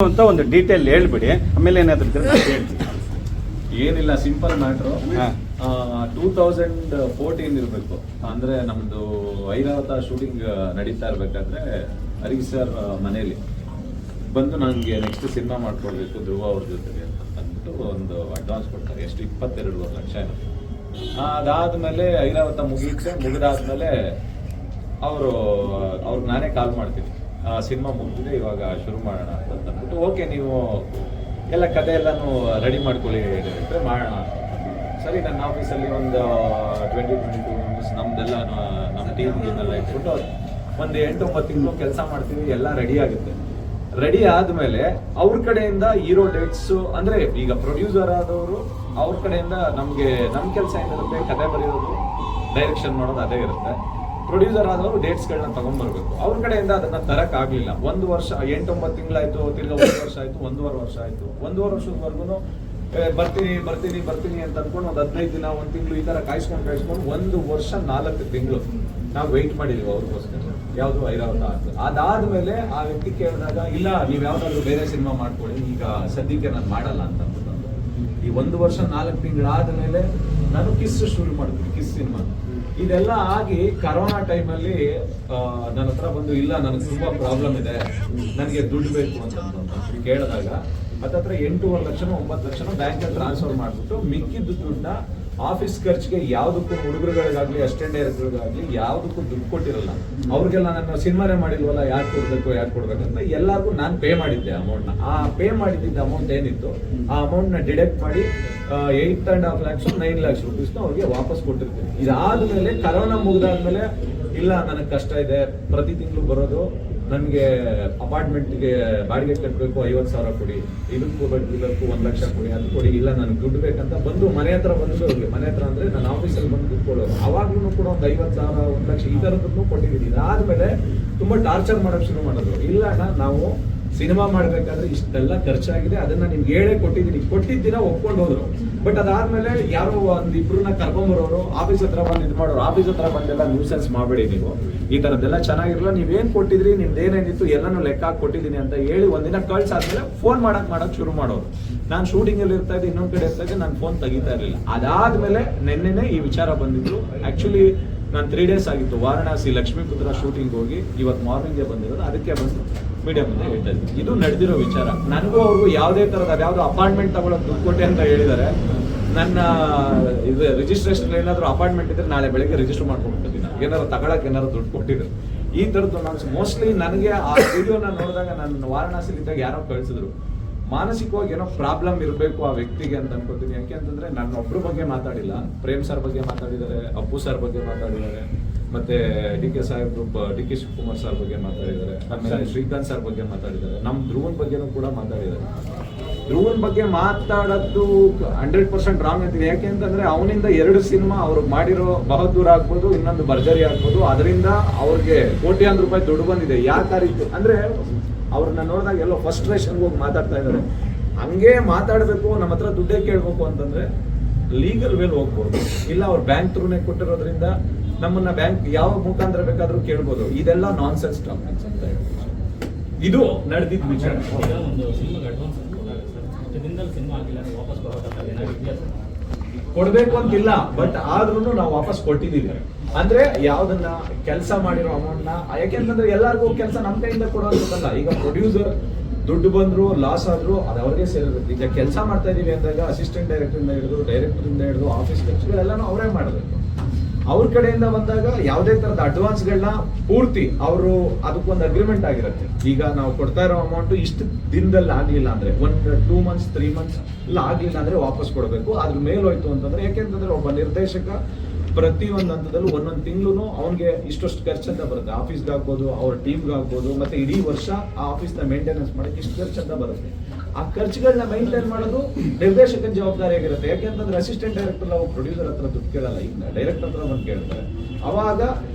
ಅಂತ ಒಂದು ಡೀಟೇಲ್ ಹೇಳ್ಬಿಡಿ, ಆಮೇಲೆ ಏನಾದ್ರು ಹೇಳ್ತೀನಿ. ಏನಿಲ್ಲ, ಸಿಂಪಲ್ ಮ್ಯಾಟ್ರು. 2014 ಇರಬೇಕು, ಅಂದ್ರೆ ನಮ್ದು ಐರಾವತ ಶೂಟಿಂಗ್ ನಡೀತಾ ಇರ್ಬೇಕಾದ್ರೆ ಹರೀಶ್ ಸರ್ ಮನೇಲಿ ಬಂದು ನನಗೆ ನೆಕ್ಸ್ಟ್ ಸಿನಿಮಾ ಮಾಡ್ಕೊಳ್ಬೇಕು ಧ್ರುವ ಅವ್ರ ಜೊತೆಗೆ ಅಂತ ಅಂದ್ಬಿಟ್ಟು ಒಂದು ಅಡ್ವಾನ್ಸ್ ಕೊಡ್ತಾರೆ. ಎಷ್ಟು 22 ಲಕ್ಷ. ಅದಾದ್ಮೇಲೆ ಐರಾವತ ಮುಗಿದಾದ್ಮೇಲೆ ಅವ್ರಿಗೆ ನಾನೇ ಕಾಲ್ ಮಾಡ್ತೀನಿ, ಸಿನಿಮಾ ಮುಗಿದಿದೆ ಇವಾಗ ಶುರು ಮಾಡೋಣ ಅಂತ ಅಂದ್ಬಿಟ್ಟು, ಓಕೆ ನೀವು ಎಲ್ಲ ಕತೆ ಎಲ್ಲಾನು ರೆಡಿ ಮಾಡ್ಕೊಳ್ಳಿ ಮಾಡೋಣ. ಸರಿ, ನನ್ನ ಆಫೀಸಲ್ಲಿ ಒಂದು 22 ಮೆಂಬರ್ಸ್ ನಮ್ದೆಲ್ಲ ನಮ್ಮ ಟೀಮ್ಗೆಲ್ಲ ಇಟ್ಬಿಟ್ಟು ಒಂದು 8-9 ತಿಂಗಳು ಕೆಲಸ ಮಾಡ್ತೀವಿ, ಎಲ್ಲ ರೆಡಿ ಆಗುತ್ತೆ. ರೆಡಿ ಆದ್ಮೇಲೆ ಅವ್ರ ಕಡೆಯಿಂದ ಹೀರೋ ಡೇಟ್ಸ್, ಅಂದ್ರೆ ಈಗ ಪ್ರೊಡ್ಯೂಸರ್ ಆದವರು ಅವ್ರ ಕಡೆಯಿಂದ ನಮ್ಗೆ ನಮ್ಮ ಕೆಲಸ ಏನಿರುತ್ತೆ, ಕತೆ ಬರೆಯೋದು, ಡೈರೆಕ್ಷನ್ ಮಾಡೋದು ಅದೇ ಇರುತ್ತೆ. ಪ್ರೊಡ್ಯೂಸರ್ ಆದವರು ಡೇಟ್ಸ್ಗಳನ್ನ ತಗೊಂಡ್ಬರ್ಬೇಕು. ಅವ್ರ ಕಡೆಯಿಂದ ಅದನ್ನ ತರಕ್ ಆಗ್ಲಿಲ್ಲ. 1 ವರ್ಷ 8-9 ತಿಂಗಳಾಯ್ತು, ತಿರ್ಗಾ 1 ವರ್ಷ ಆಯ್ತು, 1.5 ವರ್ಷ ಆಯ್ತು. 1.5 ವರ್ಷದವರೆಗೂ ಬರ್ತೀನಿ ಅಂತ ಅನ್ಕೊಂಡು ಒಂದು 15 ದಿನ, 1 ತಿಂಗಳು ಈ ತರ ಕಾಯಿಸ್ಕೊಂಡು 1 ವರ್ಷ 4 ತಿಂಗಳು ನಾವು ವೆಯ್ಟ್ ಮಾಡಿದ್ವಿ ಅವ್ರಿಗೋಸ್ಕರ. ಯಾವ್ದು ಐರಾವತ ಅಂತ. ಅದಾದ್ಮೇಲೆ ಆ ವ್ಯಕ್ತಿ ಕೇಳಿದಾಗ, ಇಲ್ಲ ನೀವ್ ಯಾವ್ದಾದ್ರು ಬೇರೆ ಸಿನಿಮಾ ಮಾಡ್ಕೊಳ್ಳಿ, ಈಗ ಸದ್ಯಕ್ಕೆ ನಾನು ಮಾಡಲ್ಲ ಅಂತ ಅಂದ್ಬಿಟ್ಟು. ಈ 1 ವರ್ಷ 4 ತಿಂಗಳಾದ್ಮೇಲೆ ನಾನು ಕಿಸ್ ಶುರು ಮಾಡಿದ್ವಿ, ಕಿಸ್ ಸಿನಿಮಾ. ಇದೆಲ್ಲ ಆಗಿ ಕರೋನಾ ಟೈಮಲ್ಲಿ ನನ್ನ ಹತ್ರ ಬಂದು, ಇಲ್ಲ ನನಗೆ ತುಂಬಾ ಪ್ರಾಬ್ಲಮ್ ಇದೆ, ನನಗೆ ದುಡ್ಡು ಬೇಕು ಅಂತ ಕೇಳಿದಾಗ ಹತ್ತತ್ರ 8.5 ಲಕ್ಷ 9 ಲಕ್ಷ ಬ್ಯಾಂಕಲ್ಲಿ ಟ್ರಾನ್ಸ್ಫರ್ ಮಾಡಿಬಿಟ್ಟು ಮಿಕ್ಕಿದ್ದು ದುಡ್ಡನ್ನ ಆಫೀಸ್ ಖರ್ಚಿಗೆ ಯಾವುದಕ್ಕೂ ಹುಡುಗರುಗಳಿಗಾಗ್ಲಿ ಅಸಿಸ್ಟೆಂಟ್ ಡೈರೆಕ್ಟರ್ಗಾಗ್ಲಿ ಯಾವುದಕ್ಕೂ ದುಡ್ಡು ಕೊಟ್ಟಿರಲ್ಲ. ಅವ್ರಿಗೆಲ್ಲ ನನ್ನ ಸಿನಿಮಾನೇ ಮಾಡಿಲ್ವಲ್ಲ, ಯಾಕೆ ಕೊಡ್ಬೇಕಂತ ಎಲ್ಲರಿಗೂ ನಾನು ಪೇ ಮಾಡಿದ್ದೆ ಅಮೌಂಟ್ನ. ಆ ಪೇ ಮಾಡಿದ್ದ ಅಮೌಂಟ್ ಏನಿತ್ತು ಆ ಅಮೌಂಟ್ನ ಡಿಡಕ್ಟ್ ಮಾಡಿ 8.5 lakhs 9 lakhs ರೂಪೀಸ್ನ ಅವ್ರಿಗೆ ವಾಪಸ್ ಕೊಟ್ಟಿರ್ತೀನಿ. ಇದಾದ್ಮೇಲೆ ಕರೋನಾ ಮುಗಿದಾದ್ಮೇಲೆ, ಇಲ್ಲ ನನಗೆ ಕಷ್ಟ ಇದೆ, ಪ್ರತಿ ತಿಂಗಳು ಬರೋದು, ನನಗೆ ಅಪಾರ್ಟ್ಮೆಂಟ್ಗೆ ಬಾಡಿಗೆ ಕಟ್ಟಬೇಕು, 50,000 ಕೊಡಿ, ಇದಕ್ಕೂ 1 ಲಕ್ಷ ಕೊಡಿ, ಅದು ಕೊಡಿ, ಇಲ್ಲ ನನಗೆ ದುಡ್ಡು ಬೇಕಂತ ಬಂದು ಮನೆ ಹತ್ರ ಮನೆ ಹತ್ರ ಅಂದ್ರೆ ನನ್ನ ಆಫೀಸಲ್ಲಿ ಬಂದು ದುಡ್ಕೊಳ್ಳೋರು. ಅವಾಗ್ಲೂ ಕೂಡ ಒಂದು 50,000 1 ಲಕ್ಷ ಈ ಥರದ್ದು ಕೊಟ್ಟಿದ್ದೀನಿ. ಇದಾದ್ಮೇಲೆ ತುಂಬಾ ಟಾರ್ಚರ್ ಮಾಡೋಕೆ ಶುರು ಮಾಡಿದ್ರು. ಇಲ್ಲ ಅಣ್ಣ, ನಾವು ಸಿನಿಮಾ ಮಾಡ್ಬೇಕಾದ್ರೆ ಇಷ್ಟೆಲ್ಲ ಖರ್ಚಾಗಿದೆ, ಅದನ್ನ ನಿಮ್ಗೆ ಹೇಳೇ ಕೊಟ್ಟಿದ್ದಿನ ಒಪ್ಕೊಂಡು ಹೋದ್ರು. ಬಟ್ ಅದಾದ್ಮೇಲೆ ಯಾರೋ ಒಂದಿಬ್ರನ್ನ ಕರ್ಕೊಂಬರೋರು, ಆಫೀಸ್ ಹತ್ರ ಬಂದು ಇದು ಮಾಡೋರು. ಆಫೀಸ್ ಹತ್ರ ಬಂದೆಲ್ಲ ನ್ಯೂಸೆನ್ಸ್ ಮಾಡಬೇಡಿ, ನೀವು ಈ ತರದ್ದೆಲ್ಲ ಚೆನ್ನಾಗಿರಲ್ಲ, ನೀವೇನ್ ಕೊಟ್ಟಿದ್ರಿ, ನಿಮ್ದು ಏನೇನಿತ್ತು ಎಲ್ಲಾನು ಲೆಕ್ಕ ಹಾಕಿ ಕೊಟ್ಟಿದ್ದೀನಿ ಅಂತ ಹೇಳಿ ಒಂದಿನ ಕಳ್ಸಾದ್ಮೇಲೆ ಫೋನ್ ಮಾಡಕ್ ಶುರು ಮಾಡೋರು. ನಾನು ಶೂಟಿಂಗ್ ಅಲ್ಲಿ ಇರ್ತಾ ಇದ್ದೆ, ಇನ್ನೊಂದ್ ಕಡೆ ಇರ್ತಾ ಇದ್ದೆ, ನಾನು ಫೋನ್ ತೆಗಿತಾ ಇರ್ಲಿಲ್ಲ. ಅದಾದ್ಮೇಲೆ ನಿನ್ನೆನೆ ಈ ವಿಚಾರ ಬಂದಿದ್ರು. ಆಕ್ಚುಲಿ ನಾನು 3 days ಆಗಿತ್ತು ವಾರಣಾಸಿ ಲಕ್ಷ್ಮೀಪುತ್ರ ಶೂಟಿಂಗ್ ಹೋಗಿ, ಇವತ್ತು ಮಾರ್ನಿಂಗ್ಗೆ ಬಂದಿರೋದು. ಅದಕ್ಕೆ ಬಂದು ಮೀಡಿಯಾ ಮುಂದೆ ಹೇಳ್ತಾ ಇದ್ದೀನಿ. ಇದು ನಡೆದಿರೋ ವಿಚಾರ. ನನಗೂ ಅವ್ರಿಗೂ ಯಾವುದೇ ತರದ ಯಾವ್ದು ಅಪಾರ್ಟ್ಮೆಂಟ್ ತಗೊಳ್ಳೋದು ದುಡ್ಡು ಕೊಟ್ಟೆ ಅಂತ ಹೇಳಿದ್ದಾರೆ. ನನ್ನ ಇದು ರಿಜಿಸ್ಟ್ರೇಷನ್ ಏನಾದ್ರು ಅಪಾರ್ಟ್ಮೆಂಟ್ ಇದ್ರೆ ನಾಳೆ ಬೆಳಗ್ಗೆ ರಿಜಿಸ್ಟರ್ ಮಾಡ್ಕೊಂಡ್ಬಿಟ್ಟಿದ್ದೀನಿ. ಏನಾದ್ರು ತಗೊಳಕ್ ಏನಾದ್ರು ದುಡ್ಡು ಕೊಟ್ಟಿದ್ರು. ಈ ತರದ್ದು ನಾನು ಮೋಸ್ಟ್ಲಿ ನನಗೆ ಆ ವಿಡಿಯೋನ ನೋಡಿದಾಗ, ನಾನು ವಾರಣಾಸಿಲಿ ಇದ್ದಾಗ ಯಾರೋ ಕಳಿಸಿದ್ರು, ಮಾನಸಿಕವಾಗಿ ಏನೋ ಪ್ರಾಬ್ಲಮ್ ಇರಬೇಕು ಆ ವ್ಯಕ್ತಿಗೆ ಅಂತ ಅನ್ಕೋತೀನಿ. ಯಾಕೆ ಅಂತಂದ್ರೆ ನನ್ನ ಒಬ್ರ ಬಗ್ಗೆ ಮಾತಾಡಿಲ್ಲ, ಪ್ರೇಮ್ ಸರ್ ಬಗ್ಗೆ ಮಾತಾಡಿದ್ದಾರೆ, ಅಪ್ಪು ಸರ್ ಬಗ್ಗೆ ಮಾತಾಡಿದ್ದಾರೆ, ಮತ್ತೆ ಡಿ ಕೆ ಶಿವಕುಮಾರ್ ಸರ್ ಬಗ್ಗೆ ಮಾತಾಡಿದ್ದಾರೆ, ಆಮೇಲೆ ಶ್ರೀಕಾಂತ್ ಸರ್ ಬಗ್ಗೆ ಮಾತಾಡಿದ್ದಾರೆ, ನಮ್ ಧ್ರುವನ್ ಬಗ್ಗೆನೂ ಕೂಡ ಮಾತಾಡಿದ್ದಾರೆ. ಧ್ರುವನ್ ಬಗ್ಗೆ ಮಾತಾಡೋದು 100% ರಾಂಗ್ ಅಂತಿದೆ. ಯಾಕೆ ಅಂತಂದ್ರೆ ಅವನಿಂದ 2 ಸಿನಿಮಾ ಅವ್ರಿಗೆ ಮಾಡಿರೋ ಬಹದ್ದೂರ್ ಆಗ್ಬೋದು, ಇನ್ನೊಂದು ಭರ್ಜರಿ ಆಗ್ಬೋದು, ಅದರಿಂದ ಅವ್ರಿಗೆ ಕೋಟ್ಯಾಂತರ ರೂಪಾಯಿ ದುಡ್ಡು ಬಂದಿದೆ. ಯಾಕೆ ಆ ರೀತಿ ಅಂದ್ರೆ, ಅವ್ರನ್ನ ನೋಡಿದಾಗ ಎಲ್ಲೋ ಫಸ್ಟ್ರೇಷನ್ಗೆ ಹೋಗಿ ಮಾತಾಡ್ತಾ ಇದ್ದಾರೆ. ಹಂಗೆ ಮಾತಾಡಬೇಕು, ನಮ್ಮ ಹತ್ರ ದುಡ್ಡೇ ಕೇಳಬೇಕು ಅಂತಂದ್ರೆ ಲೀಗಲ್ ವೇಲ್ ಹೋಗ್ಬೋದು. ಇಲ್ಲ ಅವ್ರು ಬ್ಯಾಂಕ್ ಥ್ರೂನೇ ಕೊಟ್ಟಿರೋದ್ರಿಂದ ನಮ್ಮನ್ನ ಬ್ಯಾಂಕ್ ಯಾವ ಮುಖಾಂತರ ಬೇಕಾದ್ರೂ ಕೇಳ್ಬೋದು. ಇದೆಲ್ಲ ನಾನ್ಸೆನ್ಸ್ ಟಾಪಿಕ್ಸ್ ಅಂತ ಹೇಳಿ ಇದು ನಡೆದಿದ್ದ ವಿಚಾರ. ಕೊಡ್ಬೇಕು ಅಂತಿಲ್ಲ, ಬಟ್ ಆದ್ರೂ ನಾವು ವಾಪಸ್ ಕೊಟ್ಟಿದೀವಿ. ಅಂದ್ರೆ ಯಾವ್ದನ್ನ ಕೆಲಸ ಮಾಡಿರೋ ಅಮೌಂಟ್ ನ, ಯಾಕೆಂತಂದ್ರೆ ಎಲ್ಲರಿಗೂ ಕೆಲಸ ನಮ್ಮ ಕೈಯಿಂದ ಕೊಡೋದಲ್ಲ. ಈಗ ಪ್ರೊಡ್ಯೂಸರ್ ದುಡ್ಡು ಬಂದ್ರು ಲಾಸ್ ಆದ್ರು ಅದು ಅವ್ರಿಗೆ ಸೇರಿರುತ್ತೆ. ಈಗ ಕೆಲಸ ಮಾಡ್ತಾ ಇದೀವಿ ಅಂದಾಗ ಅಸಿಸ್ಟೆಂಟ್ ಡೈರೆಕ್ಟರ್ ಇಂದ ಹಿಡಿದು ಆಫೀಸ್ ಖರ್ಚುಗಳೆಲ್ಲಾನು ಅವರೇ ಮಾಡಬೇಕು. ಅವ್ರ ಕಡೆಯಿಂದ ಬಂದಾಗ ಯಾವುದೇ ತರದ ಅಡ್ವಾನ್ಸ್ಗಳನ್ನ ಪೂರ್ತಿ ಅವರು ಅದಕ್ಕೊಂದು ಅಗ್ರಿಮೆಂಟ್ ಆಗಿರುತ್ತೆ. ಈಗ ನಾವು ಕೊಡ್ತಾ ಇರೋ ಅಮೌಂಟ್ ಇಷ್ಟು ದಿನದಲ್ಲಿ ಆಗ್ಲಿಲ್ಲ ಅಂದ್ರೆ, 2 months 3 months ಇಲ್ಲ ಆಗ್ಲಿಲ್ಲ ಅಂದ್ರೆ ವಾಪಸ್ ಕೊಡಬೇಕು. ಅದ್ರ ಮೇಲೋಯ್ತು ಅಂತಂದ್ರೆ, ಯಾಕೆಂತಂದ್ರೆ ಒಬ್ಬ ನಿರ್ದೇಶಕ ಪ್ರತಿಯೊಂದು ಹಂತದಲ್ಲೂ 1 ತಿಂಗಳು ಅವ್ನಿಗೆ ಇಷ್ಟೊಷ್ಟು ಖರ್ಚಂತ ಬರುತ್ತೆ. ಆಫೀಸ್ಗಾಗ್ಬೋದು, ಅವ್ರ ಟೀಮ್ಗಾಗ್ಬೋದು, ಮತ್ತೆ ಇಡೀ ವರ್ಷ ಆ ಆಫೀಸ್ನ ಮೇಂಟೆನೆನ್ಸ್ ಮಾಡಕ್ಕೆ ಇಷ್ಟು ಖರ್ಚಂತ ಬರುತ್ತೆ. ಆ ಖರ್ಚುಗಳನ್ನ ಮೈಂಟೈನ್ ಮಾಡೋದು ನಿರ್ದೇಶಕನ ಜವಾಬ್ದಾರಿ ಆಗಿರುತ್ತೆ. ಯಾಕೆಂತಂದ್ರೆ ಅಸಿಸ್ಟೆಂಟ್ ಡೈರೆಕ್ಟರ್ ನಾವು ಪ್ರೊಡ್ಯೂಸರ್ ಹತ್ರ ದುಡ್ಡು ಕೇಳಲ್ಲ, ಈಗ ಡೈರೆಕ್ಟರ್ ಹತ್ರ ಬಂದು ಕೇಳ್ತಾರೆ. ಅವಾಗ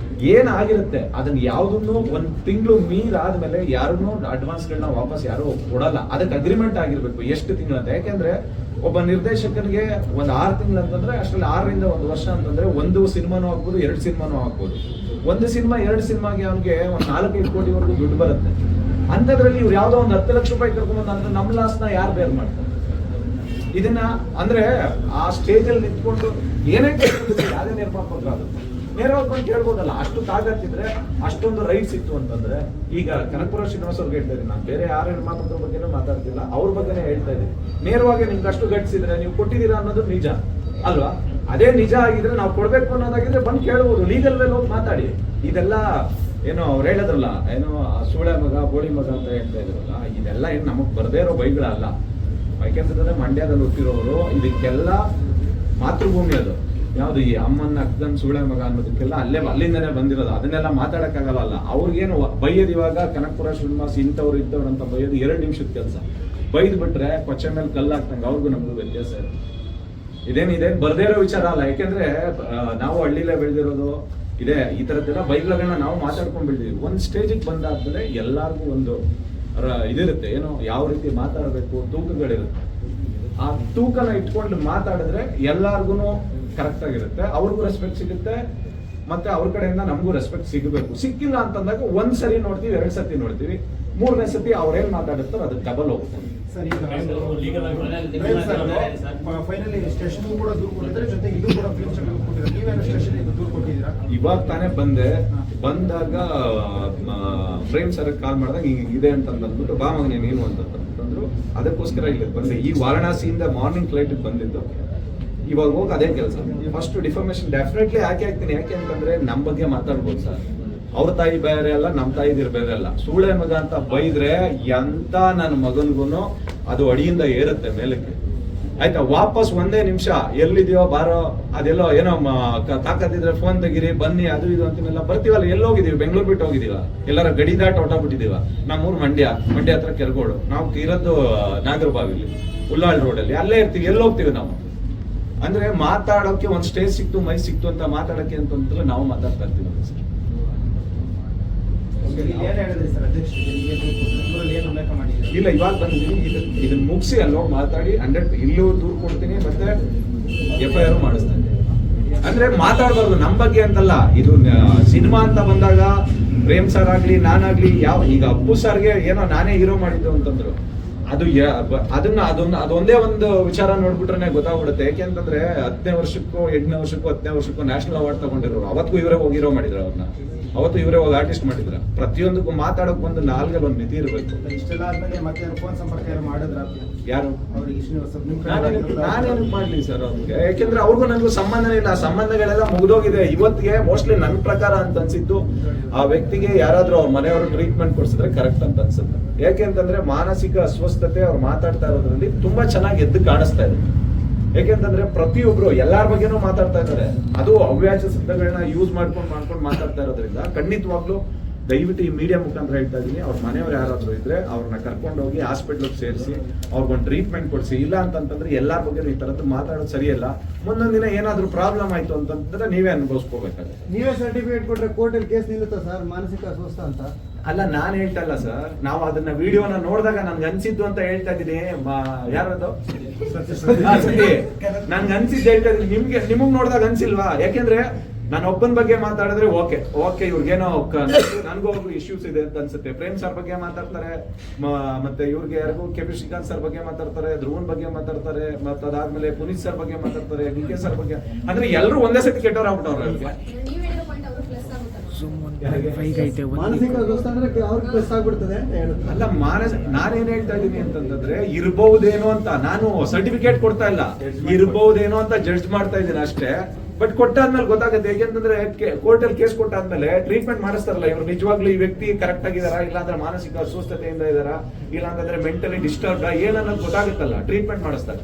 ಏನಾಗಿರುತ್ತೆ ಅದನ್ನ ಯಾವ್ದನ್ನು 1 ತಿಂಗಳು ಮೀರಾದ್ಮೇಲೆ ಯಾರನ್ನೂ ಅಡ್ವಾನ್ಸ್ಗಳನ್ನ ವಾಪಸ್ ಯಾರು ಕೊಡಲ್ಲ. ಅದಕ್ಕೆ ಅಗ್ರಿಮೆಂಟ್ ಆಗಿರ್ಬೇಕು ಎಷ್ಟು ತಿಂಗಳಂತ. ಯಾಕೆಂದ್ರೆ ಒಬ್ಬ ನಿರ್ದೇಶಕನಿಗೆ ಒಂದು 6 ತಿಂಗಳು ಅಂತಂದ್ರೆ, ಅಷ್ಟರಲ್ಲಿ 6 ರಿಂದ 1 ವರ್ಷ ಅಂತಂದ್ರೆ 1 ಸಿನಿಮಾನೂ ಆಗ್ಬೋದು, 2 ಸಿನಿಮಾನೂ ಆಗ್ಬೋದು. 1 ಸಿನಿಮಾ 2 ಸಿನಿಮಾಗೆ ಅವನಿಗೆ ಒಂದು 4-5 ಕೋಟಿವರೆಗೂ ದುಡ್ಡು ಬರುತ್ತೆ. ಅಂಥದ್ರಲ್ಲಿ ಇವ್ರು ಯಾವ್ದೋ ಒಂದು 10 ಲಕ್ಷ ರೂಪಾಯಿ ಕರ್ಕೊಂಡ್ ಅಂದ್ರೆ ನಮ್ಮ ಲಾಸ್ನ ಯಾರು ಬೇರ್ ಮಾಡ್ತಾರೆ? ಇದನ್ನ ಅಂದ್ರೆ ಆ ಸ್ಟೇಜ್ ಅಲ್ಲಿ ನಿಂತ್ಕೊಂಡು ಏನೇ ಯಾವ್ದೇ ನಿರ್ಮಾಪಕರು ಅದು ನೇರವಾಗಿ ಬಂದು ಕೇಳ್ಬೋದಲ್ಲ. ಅಷ್ಟು ತಾಕತ್ತಿದ್ರೆ, ಅಷ್ಟೊಂದು ರೈಟ್ಸ್ ಇತ್ತು ಅಂತಂದ್ರೆ, ಈಗ ಕನಕಪುರ ಶ್ರೀನಿವಾಸ್ ಅವ್ರಿಗೆ ಹೇಳ್ತಾ ಇದ್ದೀನಿ, ನಾನು ಬೇರೆ ಯಾರ ನಿರ್ಮಾಪಕರ ಬಗ್ಗೆನೂ ಮಾತಾಡ್ತಿಲ್ಲ, ಅವ್ರ ಬಗ್ಗೆನೇ ಹೇಳ್ತಾ ಇದ್ದೀನಿ. ನೇರವಾಗಿ ನಿಮ್ಗೆ ಅಷ್ಟು ಗಟ್ಟಿಸಿದ್ರೆ ನೀವು ಕೊಟ್ಟಿದ್ದೀರಾ ಅನ್ನೋದು ನಿಜ ಅಲ್ವಾ? ಅದೇ ನಿಜ ಆಗಿದ್ರೆ ನಾವು ಕೊಡ್ಬೇಕು ಅನ್ನೋದಾಗಿದ್ರೆ ಬಂದು ಕೇಳ್ಬೋದು, ಲೀಗಲ್ ವೇಲ್ ಹೋಗಿ ಮಾತಾಡಿ. ಇದೆಲ್ಲ ಏನೋ ಅವ್ರು ಹೇಳಿದ್ರಲ್ಲ, ಏನೋ ಸೂಳೆ ಮಗ ಬೋಳಿ ಮಗ ಅಂತ ಹೇಳ್ತಾ ಇದ್ರಲ್ಲ, ಇದೆಲ್ಲ ಏನು ನಮಗ್ ಬರ್ದೇ ಇರೋ ಬೈಗಳಲ್ಲ. ಯಾಕೆಂತಂದ್ರೆ ಮಂಡ್ಯದಲ್ಲಿ ಹುಟ್ಟಿರೋರು, ಇದಕ್ಕೆಲ್ಲ ಮಾತೃಭೂಮಿ ಅದು. ಯಾವ್ದು ಈ ಅಮ್ಮನ ಅಕ್ಕನ್ ಸೂಳೆ ಮಗ ಅನ್ನೋದಕ್ಕೆಲ್ಲ ಅಲ್ಲಿಂದನೇ ಬಂದಿರೋದು. ಅದನ್ನೆಲ್ಲ ಮಾತಾಡಕ್ಕಾಗಲ್ಲ. ಅವ್ರಿಗೇನು ಬೈಯೋದು ಇವಾಗ ಕನಕಪುರ ಶ್ರೀನಿವಾಸ್ ಇಂಥವ್ರು ಇದ್ದವ್ರು ಅಂತ ಬೈಯೋದು 2 ನಿಮಿಷದ ಕೆಲಸ. ಬೈದ್ ಬಿಟ್ರೆ ಕೊಚ್ಚೆ ಮೇಲೆ ಕಲ್ಲಾಕ್ತಂಗೆ ಅವ್ರಿಗೂ ನಮಗೂ ವ್ಯತ್ಯಾಸ ಇದೇನಿದೆ, ಬರ್ದೇ ಇರೋ ವಿಚಾರ ಅಲ್ಲ. ಯಾಕೆಂದ್ರೆ ನಾವು ಹಳ್ಳಿಲೇ ಬೆಳೆದಿರೋದು ಇದೆ, ಈ ತರದ್ದೆಲ್ಲ ಬೈಗಳನ್ನ ನಾವು ಮಾತಾಡ್ಕೊಂಡ್ ಬೆಳೆದಿವಿ. ಒಂದ್ ಸ್ಟೇಜಿಗೆ ಬಂದಾದ್ಮೇಲೆ ಎಲ್ಲಾರ್ಗು ಒಂದು ಇದಿರುತ್ತೆ, ಏನೋ ಯಾವ ರೀತಿ ಮಾತಾಡ್ಬೇಕು, ತೂಕಗಳಿರುತ್ತೆ. ಆ ತೂಕನ ಇಟ್ಕೊಂಡು ಮಾತಾಡಿದ್ರೆ ಎಲ್ಲಾರ್ಗು ಕರೆಕ್ಟ್ ಆಗಿರುತ್ತೆ, ಅವ್ರಿಗೂ ರೆಸ್ಪೆಕ್ಟ್ ಸಿಗುತ್ತೆ, ಮತ್ತೆ ಅವ್ರ ಕಡೆಯಿಂದ ನಮಗೂ ರೆಸ್ಪೆಕ್ಟ್ ಸಿಗಬೇಕು. ಸಿಕ್ಕಿಲ್ಲ ಅಂತಂದಾಗ 1 ಸರಿ ನೋಡ್ತೀವಿ, 2 ಸತಿ ನೋಡ್ತೀವಿ, 3ನೇ ಸತಿ ಅವ್ರೇನ್ ಮಾತಾಡುತ್ತಾರೋ ಅದಕ್ಕೆ ಡಬಲ್ ಹೋಗುತ್ತೆ. ಫೈನಲಿ ಸ್ಟೇಷನ್ ಕೂಡ ದೂರು ಕೊಟ್ಟಿದ್ದಾರೆ, ಜೊತೆಗೆ ಇದು ಕೂಡ ಫಿಲ್ಮ್ ಸ್ಟುಡಿಯೋ ಕೊಟ್ಟಿದ್ದಾರೆ. ನೀವೇನು ಸ್ಟೇಷನ್ ದೂರು ಕೊಟ್ಟಿದ್ದೀರಾ? ಇವಾಗ ತಾನೇ ಬಂದಾಗ ಪ್ರೇಮ್ ಸರ್ ಕಾಲ್ ಮಾಡಿದಾಗ ಇದೆ ಅಂತ ಅಂದ್ಬಿಟ್ಟು, ಬಾ ಮಗ ನೀನು ಅಂತಂದ್ರು. ಅದಕ್ಕೋಸ್ಕರ ಇಲ್ಲಿ ಬಂದೆ. ಈ ವಾರಣಾಸಿಯಿಂದ ಮಾರ್ನಿಂಗ್ ಫ್ಲೈಟ್ ಬಂದಿದ್ದು. ಇವಾಗ ಹೋಗಿ ಅದೇ ಕೆಲಸ. ಫಸ್ಟ್ ಡಿಫಾರ್ಮೇಶನ್ ಡೆಫಿನೆಟ್ಲಿ ಹಾಕಿ ಹಾಕ್ತೀನಿ. ಯಾಕೆ ಅಂತಂದ್ರೆ ನಮ್ಮ ಬಗ್ಗೆ ಮಾತಾಡ್ಬೋದು ಸರ್. ಅವ್ರ ತಾಯಿ ಬೇರೆ ಅಲ್ಲ, ನಮ್ಮ ತಾಯಿದಿರ್ ಬೇರೆ ಅಲ್ಲ. ಸೂಳೆ ಮಗ ಅಂತ ಬೈದ್ರೆ ಎಂತ ನನ್ನ ಮಗನ್ಗೂನು ಅದು ಅಡಿಯಿಂದ ಏರುತ್ತೆ ಮೇಲಕ್ಕೆ, ಆಯ್ತಾ? ವಾಪಸ್ 1 ನಿಮಿಷ ಎಲ್ಲಿದೆಯೋ ಬಾರೋ, ಅದೆಲ್ಲೋ ಏನೋ ತಾಕತ್ತಿದ್ರೆ ಫೋನ್ ತೆಗೀರಿ, ಬನ್ನಿ, ಅದು ಇದು ಅಂತಿನೆಲ್ಲ ಬರ್ತೀವಲ್ಲ. ಎಲ್ಲೋಗಿದೀವಿ? ಬೆಂಗಳೂರು ಬಿಟ್ಟು ಹೋಗಿದೀವ, ಎಲ್ಲಾರ ಗಡಿ ದಾಟ್ ಹೊಟ್ಟೋಗ್ಬಿಟ್ಟಿದೀವ. ನಮ್ಮೂರು ಮಂಡ್ಯ ಹತ್ರ ಕೆರಗೋಡು, ನಾವು ಇರೋದು ನಾಗರಬಾವಿಲಿ ಉಲ್ಲಾಳ್ ರೋಡಲ್ಲಿ, ಅಲ್ಲೇ ಇರ್ತೀವಿ. ಎಲ್ಲೋಗ್ತೀವಿ ನಾವು? ಅಂದ್ರೆ ಮಾತಾಡೋಕೆ ಒಂದು ಸ್ಟೇಜ್ ಸಿಕ್ತು, ಮೈ ಸಿಕ್ತು ಅಂತ ಮಾತಾಡಕ್ಕೆ ಅಂತಂದ್ರೆ ನಾವು ಮಾತಾಡ್ತಾ ಇರ್ತೀವಿ ಸರ್. ಇಲ್ಲ, ಇವಾಗ ಬಂದಿದ್ದೀನಿ, ಇದನ್ನ ಮುಗಿಸಿ ಅಲ್ಲೋಗಿ ಮಾತಾಡಿ 100 ಇಲ್ಲೂ ದೂರು ಕೊಡ್ತೀನಿ, ಮತ್ತೆ FIR ಮಾಡಿಸ್ತೀನಿ. ಅಂದ್ರೆ ಮಾತಾಡ್ಬಾರ್ದು ನಮ್ಮ ಬಗ್ಗೆ ಅಂತಲ್ಲ. ಇದು ಸಿನಿಮಾ ಅಂತ ಬಂದಾಗ ಪ್ರೇಮ್ ಸರ್ ಆಗ್ಲಿ, ನಾನಾಗ್ಲಿ, ಈಗ ಅಪ್ಪು ಸರ್ಗೆ ಏನೋ ನಾನೇ ಹೀರೋ ಮಾಡಿದ್ದು ಅಂತಂದ್ರು, ಅದೊಂದೇ ಒಂದು ವಿಚಾರ ನೋಡ್ಬಿಟ್ರೆ ಗೊತ್ತಾಗ್ಬಿಡುತ್ತೆ. ಯಾಕೆಂತಂದ್ರೆ 10ನೇ ವರ್ಷಕ್ಕೂ 8ನೇ ವರ್ಷಕ್ಕೂ 10ನೇ ವರ್ಷಕ್ಕೂ ನ್ಯಾಷನಲ್ ಅವಾರ್ಡ್ ತಗೊಂಡಿರೋರು. ಅವತ್ತು ಇವರೇ ಹೋಗಿ ಹೀರೋ ಮಾಡಿದ್ರು, ಅವ್ರನ್ನ ಅವತ್ತು ಇವರೇ ಹೋಗಿ ಆರ್ಟಿಸ್ಟ್ ಮಾಡಿದ್ರ. ಪ್ರತಿಯೊಂದಕ್ಕೂ ಮಾತಾಡೋಕ್ ಒಂದು ನಾಲ್ಗೆ ಒಂದು ಮಿತಿ ಇರಬೇಕು. ಇಷ್ಟೆಲ್ಲ ಆದ್ಮೇಲೆ ಮತ್ತೆ ಫೋನ್ ಸಂಪರ್ಕ ಮಾಡಿದ್ರ ಯಾರು? ನಾನೇನು ಮಾಡ್ಲಿ ಸರ್ ಅವ್ರಿಗೆ? ಯಾಕೆಂದ್ರೆ ಅವ್ರಿಗೂ ನನಗೂ ಸಂಬಂಧನೇ ಇಲ್ಲ. ಸಂಬಂಧಗಳೆಲ್ಲ ಮುಗಿದೋಗಿದೆ ಇವತ್ತಿಗೆ. ಮೋಸ್ಟ್ಲಿ ನನ್ನ ಪ್ರಕಾರ ಅಂತ ಅನ್ಸಿದ್ದು, ಆ ವ್ಯಕ್ತಿಗೆ ಯಾರಾದ್ರೂ ಅವ್ರ ಮನೆಯವರು ಟ್ರೀಟ್ಮೆಂಟ್ ಕೊಡ್ಸಿದ್ರೆ ಕರೆಕ್ಟ್ ಅಂತ ಅನ್ಸುತ್ತೆ. ಯಾಕೆಂತಂದ್ರೆ ಮಾನಸಿಕ ಅಸ್ವಸ್ಥತೆ ಅವ್ರು ಮಾತಾಡ್ತಾ ಇರೋದ್ರಲ್ಲಿ ತುಂಬಾ ಚೆನ್ನಾಗಿ ಎದ್ದು ಕಾಣಿಸ್ತಾ ಇದೆ. ಯಾಕೆಂತಂದ್ರೆ ಪ್ರತಿಯೊಬ್ರು ಎಲ್ಲಾರ ಬಗ್ಗೆನೂ ಮಾತಾಡ್ತಾ ಇದ್ದಾರೆ. ಅದು ಅವ್ಯಾಜ ಶಬ್ದಗಳನ್ನ ಯೂಸ್ ಮಾಡ್ಕೊಂಡು ಮಾತಾಡ್ತಾ ಇರೋದ್ರಿಂದ ಖಂಡಿತವಾಗ್ಲೂ ದಯವಿಟ್ಟು ಈ ಮೀಡಿಯಾ ಮುಖಾಂತರ ಹೇಳ್ತಾ ಇದೀನಿ, ಅವ್ರ ಮನೆಯವ್ರು ಯಾರಾದ್ರೂ ಇದ್ರೆ ಅವ್ರನ್ನ ಕರ್ಕೊಂಡೋಗಿ ಹಾಸ್ಪಿಟ್ಲಿಗೆ ಸೇರಿಸಿ ಅವ್ರಿಗೊಂದು ಟ್ರೀಟ್ಮೆಂಟ್ ಕೊಡಿಸಿ. ಇಲ್ಲ ಅಂತಂತಂದ್ರೆ ಎಲ್ಲಾರ ಬಗ್ಗೆ ಈ ತರದ್ದು ಮಾತಾಡೋದು ಸರಿಯಲ್ಲ. ಮುಂದೊಂದ್ ದಿನ ಏನಾದ್ರೂ ಪ್ರಾಬ್ಲಮ್ ಆಯ್ತು ಅಂತಂದ್ರೆ ನೀವೇ ಅನುಭವಿಸ್ಕೋಬೇಕಾಗುತ್ತೆ. ನೀವೇ ಸರ್ಟಿಫಿಕೇಟ್ ಕೊಟ್ರೆ ಕೋರ್ಟಲ್ಲಿ ಕೇಸ್ ನಿಲ್ಲುತ್ತಾ ಸರ್ ಮಾನಸಿಕ ಅಸ್ವಸ್ಥ ಅಂತ? ಅಲ್ಲ, ನಾನ್ ಹೇಳ್ತಾ ಇಲ್ಲ ಸರ್. ನಾವು ಅದನ್ನ ವಿಡಿಯೋನ ನೋಡಿದಾಗ ನನ್ಗೆ ಅನ್ಸಿದ್ದು ಅಂತ ಹೇಳ್ತಾ ಇದೀನಿ. ಯಾರದು ನನ್ಗೆ ಅನ್ಸಿದ್ದು ಹೇಳ್ತಾ ಇದೀನಿ. ನಿಮಗ್ ನೋಡಿದಾಗ ಅನ್ಸಿಲ್ವಾ? ಯಾಕೆಂದ್ರೆ ನಾನು ಒಬ್ಬನ ಬಗ್ಗೆ ಮಾತಾಡಿದ್ರೆ ಓಕೆ ಇವ್ರಿಗೇನೋ ನನ್ಗೂ ಒಬ್ರು ಇಶ್ಯೂಸ್ ಇದೆ ಅಂತ ಅನ್ಸುತ್ತೆ. ಪ್ರೇಮ್ ಸರ್ ಬಗ್ಗೆ ಮಾತಾಡ್ತಾರೆ, ಮತ್ತೆ ಇವ್ರಿಗೆ ಯಾರಿಗೂ ಕೆಪಿ ಶ್ರೀಕಾಂತ್ ಸರ್ ಬಗ್ಗೆ ಮಾತಾಡ್ತಾರೆ, ಧ್ರುವನ್ ಬಗ್ಗೆ ಮಾತಾಡ್ತಾರೆ, ಮತ್ತೆ ಅದಾದ್ಮೇಲೆ ಪುನೀತ್ ಸರ್ ಬಗ್ಗೆ ಮಾತಾಡ್ತಾರೆ, ಡಿ.ಕೆ ಸರ್ ಬಗ್ಗೆ. ಅಂದ್ರೆ ಎಲ್ಲರೂ ಒಂದೇ ಸತಿ ಕೆಟ್ಟವ್ರು ಆಗ್ಬಿಟ್ಟವ್ರೆ. ಮಾನಸಿಕ ಅಸ್ವಸ್ಥ ಅಂದ್ರೆ ಅವ್ರಿಗೆ ಪ್ಲಸ್ ಆಗ್ಬಿಡ್ತದೆ ಅಲ್ಲ. ನಾನೇನ್ ಹೇಳ್ತಾ ಇದೀನಿ ಅಂತಂದ್ರೆ ಇರ್ಬಹುದೇನೋ ಅಂತ. ನಾನು ಸರ್ಟಿಫಿಕೇಟ್ ಕೊಡ್ತಾ ಇಲ್ಲ, ಇರ್ಬಹುದೇನೋ ಅಂತ ಜಡ್ಜ್ ಮಾಡ್ತಾ ಇದ್ದೀನಿ ಅಷ್ಟೇ. ಬಟ್ ಕೊಟ್ಟಾದ್ಮೇಲೆ ಗೊತ್ತಾಗುತ್ತೆ. ಹೇಗೆಂತಂದ್ರೆ ಕೋರ್ಟಲ್ಲಿ ಕೇಸ್ ಕೊಟ್ಟಾದ್ಮೇಲೆ ಟ್ರೀಟ್ಮೆಂಟ್ ಮಾಡಿಸ್ತಾರಲ್ಲ, ಇವ್ರು ನಿಜವಾಗ್ಲೂ ಈ ವ್ಯಕ್ತಿ ಕರೆಕ್ಟ್ ಆಗಿದಾರಾ, ಇಲ್ಲಾಂದ್ರೆ ಮಾನಸಿಕ ಅಸ್ವಸ್ಥತೆಯಿಂದ ಇದಾರಾ, ಇಲ್ಲ ಅಂತಂದ್ರೆ ಮೆಂಟಲಿ ಡಿಸ್ಟರ್ಬ್ ಏನನ್ನೋದು ಗೊತ್ತಾಗುತ್ತಲ್ಲ, ಟ್ರೀಟ್ಮೆಂಟ್ ಮಾಡಿಸ್ತಾರೆ.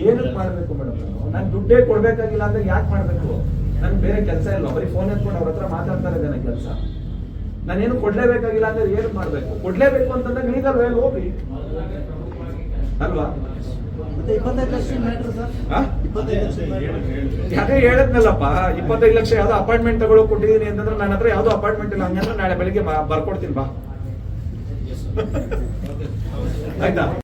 ಏನಕ್ಕೆ ಮಾಡ್ಬೇಕು ಮೇಡಮ್? ನಾನು ದುಡ್ಡೇ ಕೊಡ್ಬೇಕಾಗಿಲ್ಲ ಅಂದ್ರೆ ಯಾಕೆ ಮಾಡ್ಬೇಕು? ನನ್ ಬೇರೆ ಕೆಲಸ ಇಲ್ಲ, ಬರೀ ಫೋನ್ ಎತ್ಕೊಂಡು ಅವ್ರ ಹತ್ರ ಮಾತಾಡ್ತಾ ಇದ್ದೇನೆ ಕೆಲಸ. ನಾನೇನು ಕೊಡ್ಲೇಬೇಕಾಗಿಲ್ಲ ಅಂದ್ರೆ ಏನು ಮಾಡ್ಬೇಕು? ಕೊಡ್ಲೇಬೇಕು ಅಂತಂದ್ರೆ ಲೀಗಲ್ ವೇಲ್ ಹೋಗ್ರಿ ಅಲ್ವಾ? ಯಾಕೆ ಹೇಳಿದ್ನಲ್ಲಪ್ಪ, 25 ಲಕ್ಷ ಯಾವ್ದೋ ಅಪಾರ್ಟ್ಮೆಂಟ್ ತಗೊಳ್ಳೋ ಕೊಟ್ಟಿದ್ದೀನಿ ಅಂತಂದ್ರೆ ನನ್ನ ಹತ್ರ ಯಾವ್ದೋ ಅಪಾರ್ಟ್ಮೆಂಟ್ ಇಲ್ಲ. ಹಂಗಂದ್ರೆ ನಾಳೆ ಬೆಳಿಗ್ಗೆ ಬರ್ಕೊಡ್ತೀನಿ ಬಾ, ಆಯ್ತಾ?